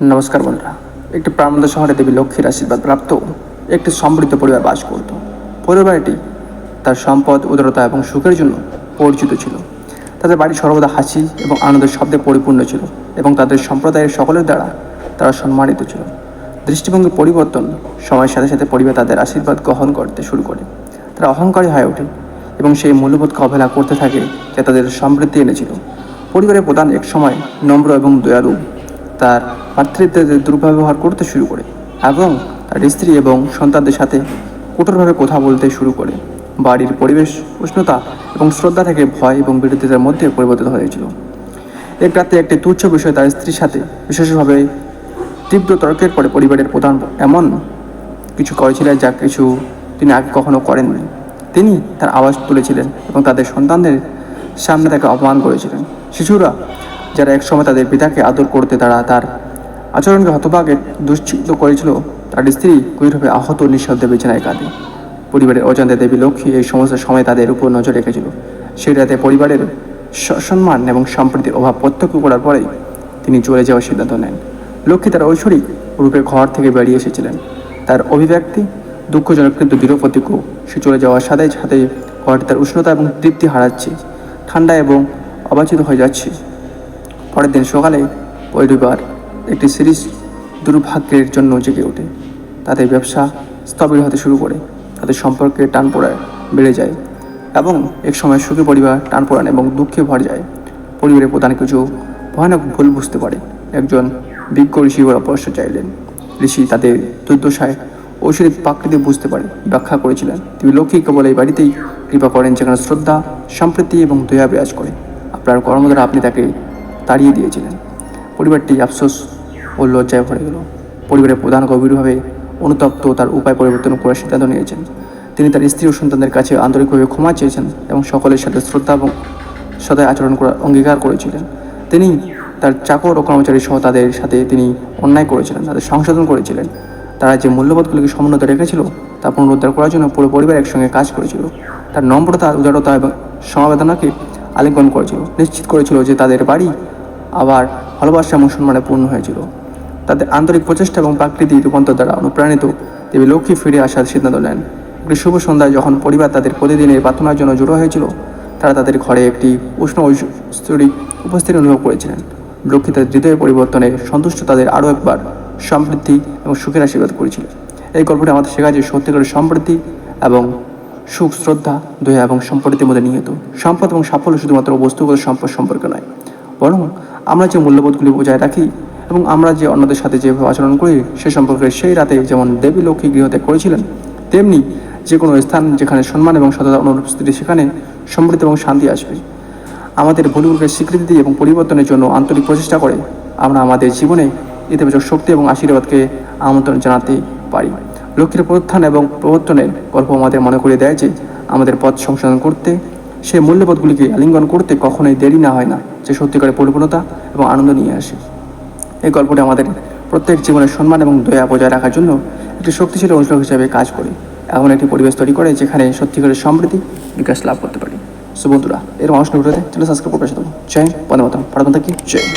নমস্কার বন্ধুরা। একটি প্রাণবন্ত শহরে দেবী লক্ষ্মীর আশীর্বাদ প্রাপ্ত একটি সমৃদ্ধ পরিবার বাস করত। পরিবারটি তার সম্পদ, উদারতা এবং সুখের জন্য পরিচিত ছিল। তাদের বাড়ি সর্বদা হাসি এবং আনন্দের শব্দে পরিপূর্ণ ছিল এবং তাদের সম্প্রদায়ের সকলের দ্বারা তারা সম্মানিত ছিল। দৃষ্টিভঙ্গির পরিবর্তন সময়ের সাথে সাথে পরিবার তাদের আশীর্বাদ গ্রহণ করতে শুরু করে। তারা অহংকারী হয়ে ওঠে এবং সেই মূল্যবোধকে অবহেলা করতে থাকে যা তাদের সমৃদ্ধি এনেছিল। পরিবারের প্রধান এক সময় নম্র এবং দয়ালু তার পাত্রীদের দুর্ব্যবহার করতে শুরু করে এবং তার স্ত্রী এবং সন্তানদের সাথে কঠোরভাবে কথা বলতে শুরু করে। বাড়ির পরিবেশ উষ্ণতা এবং শ্রদ্ধা থেকে ভয় এবং বিরোধিতার মধ্যে পরিবর্তিত হয়েছিল। এক রাতে একটি তুচ্ছ বিষয় তার স্ত্রীর সাথে বিশেষভাবে তীব্র তর্কের পরে পরিবারের প্রধান এমন কিছু করেছিলেন যা তিনি আগে কখনো করেননি। তিনি তার আওয়াজ তুলেছিলেন এবং তাদের সন্তানদের সামনে তাকে অপমান করেছিলেন। শিশুরা যারা একসময় তাদের পিতাকে আদর করতে তার আচরণকে হতভাগে দুশ্চিত করেছিল, তার স্ত্রী গভীরভাবে আহত নিঃশব্দে বিছানায় কাঁদে। পরিবারের অজান্তে দেবী লক্ষ্মী এই সমস্ত সময় তাদের উপর নজর রেখেছিল। সেই রাতে পরিবারের সম্মান এবং সম্প্রীতির অভাব প্রত্যক্ষ করার পরেই তিনি চলে যাওয়ার সিদ্ধান্ত নেন। লক্ষ্মী তার ঐশ্বরিক রূপে ঘর থেকে বেরিয়ে এসেছিলেন। তার অভিব্যক্তি দুঃখজনক কিন্তু দৃঢ় প্রতিজ্ঞ। সে চলে যাওয়ার সাথে সাথে ঘরটি তার উষ্ণতা এবং তৃপ্তি হারাচ্ছে, ঠান্ডা এবং অবাঞ্ছিত হয়ে যাচ্ছে। পরের দিন সকালে পরিবার একটি সিরিজ দুর্ভাগ্যের জন্য জেগে ওঠে। তাদের ব্যবসা স্থবির হতে শুরু করে, তাদের সম্পর্কে টানপোড়েন বেড়ে যায় এবং এক সময় সুখী পরিবার টানপোড়েন এবং দুঃখে ভরে যায়। পরিবারের প্রধান কিছু ভয়ানক ভুল বুঝতে পারে। একজন বিজ্ঞ ঋষি পরামর্শ চাইলেন। ঋষি তাদের দুর্দশায় ঐশ্বরিক প্রাকৃতিক বুঝতে পারে ব্যাখ্যা করেছিলেন। তিনি লক্ষ্মী কেবল এই বাড়িতেই কৃপা করেন যেখানে শ্রদ্ধা, সম্প্রীতি এবং দয়া বিরাজ করে। আপনার কর্ম দ্বারা আপনি তাকে তাড়িয়ে দিয়েছিলেন। পরিবারটি আফসোস ও লজ্জায় ভরে গেল। পরিবারের প্রধান গভীরভাবে অনুতপ্ত তার উপায় পরিবর্তন করার সিদ্ধান্ত নিয়েছেন। তিনি তার স্ত্রী ও সন্তানদের কাছে আন্তরিকভাবে ক্ষমা চেয়েছেন এবং সকলের সাথে শ্রদ্ধা এবং সদায় আচরণ করার অঙ্গীকার করেছিলেন। তিনি তার চাকর ও কর্মচারী সহ তাদের সাথে তিনি অন্যায় করেছিলেন, তাদের সংশোধন করেছিলেন। তারা যে মূল্যবোধগুলিকে সমুন্নত রেখেছিল তা পুনরুদ্ধার করার জন্য পুরো পরিবার একসঙ্গে কাজ করেছিল। তার নম্রতা, উদারতা এবং সমবেদনাকে আলিঙ্গন করেছিল, নিশ্চিত করেছিল যে তাদের বাড়ি আবার ভালোবাসা এবং সম্মানে পূর্ণ হয়েছিল। তাদের আন্তরিক প্রচেষ্টা এবং প্রাকৃতিক রূপান্তর দ্বারা অনুপ্রাণিত দেবী লক্ষ্মী ফিরে আসার সিদ্ধান্ত নেন। একটি শুভ সন্ধ্যায় যখন পরিবার তাদের প্রতিদিনের প্রার্থনার জন্য জড়ো হয়েছিল, তারা তাদের ঘরে একটি উষ্ণ ঐশ্বরিক উপস্থিতি অনুভব করেছিলেন। লক্ষ্মী তাদের হৃদয় পরিবর্তনে সন্তুষ্ট তাদের আরও একবার সমৃদ্ধি এবং সুখের আশীর্বাদ করেছিলেন। এই গল্পটি আমাদের শেখায় যে সত্যিকারের সমৃদ্ধি এবং সুখ, শ্রদ্ধা, দয়া এবং সম্প্রীতির মধ্যে নিহিত। সম্পদ এবং সাফল্য শুধুমাত্র বস্তুগত সম্পদ সম্পর্কে নয়, বরং আমরা যে মূল্যবোধগুলি বজায় রাখি এবং আমরা যে অন্যদের সাথে যেভাবে আচরণ করি সে সম্পর্কে। সেই রাতে যেমন দেবী লক্ষ্মী গৃহত্যাগ করেছিলেন, তেমনি যে কোনো স্থান যেখানে সম্মান এবং সততা অনুপস্থিতি, সেখানে সমৃদ্ধি এবং শান্তি আসবে। আমাদের ভুলগুলোকে স্বীকৃতি দিয়ে এবং পরিবর্তনের জন্য আন্তরিক প্রচেষ্টা করে আমরা আমাদের জীবনে ইতিবাচক শক্তি এবং আশীর্বাদকে আমন্ত্রণ জানাতে পারি। লক্ষ্মীর প্রত্যাখ্যান এবং প্রবর্তনের গল্প আমাদের মনে করিয়ে দেয় যে আমাদের পথ সংশোধন করতে, সেই মূল্যবোধগুলিকে আলিঙ্গন করতে কখনোই দেরি না হয় না, যে সত্যিকারের পরিপূর্ণতা এবং আনন্দ নিয়ে আসে। এই গল্পটি আমাদের প্রত্যেক জীবনের সম্মান এবং দয়া বজায় রাখার জন্য একটি শক্তিশালী অনুশীলন হিসেবে কাজ করে, এমন একটি পরিবেশ তৈরি করে যেখানে সত্যিকারের সমৃদ্ধি বিকাশ লাভ করতে পারি। বন্ধুরা, এর মানুষ ভিডিওতে চ্যানেল সাবস্ক্রাইব করে পাশে থাকুন। জয় হিন্দ, বন্দে মাতরম, ভারত মাতা কি জয়।